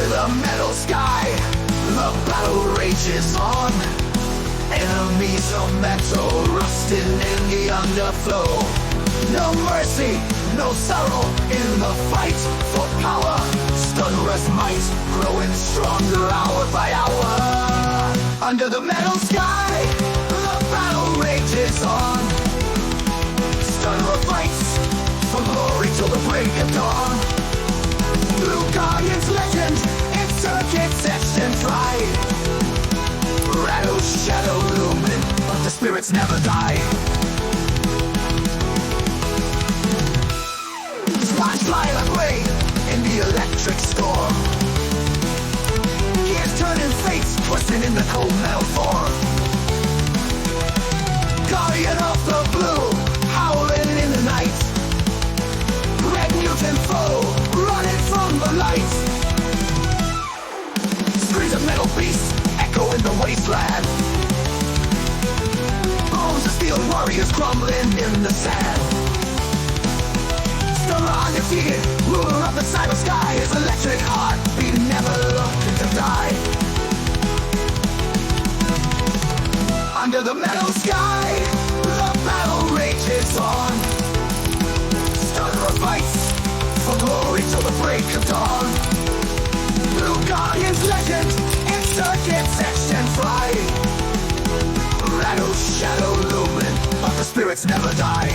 Under the metal sky, the battle rages on. Enemies of metal rusting in the underflow. No mercy, no sorrow in the fight for power. Stunress might growing stronger hour by hour. Under the metal sky, the battle rages on. Stunner fights for glory till the break of dawn. Blue Guardian's legend, intricate etched and tried. Rattle, shadow, lumen, but the spirits never die. Flash lilac rain in the electric storm. Gears turning, fates twisting in the cold metal form. Guardian of the blue, howling in the night. Red mutant foe, running from the light. Screams of metal beasts echo in the wasteland. Bones of steel warriors crumbling in the sand. Undefeated, ruler of the cyber sky. His electric heart be never looking to die. Under the metal sky, the battle rages on. Stunner fights for glory till the break of dawn. Blue Guardian's legend, insurgents etched and fly. Rattle, shadow, lumen, but the spirits never die.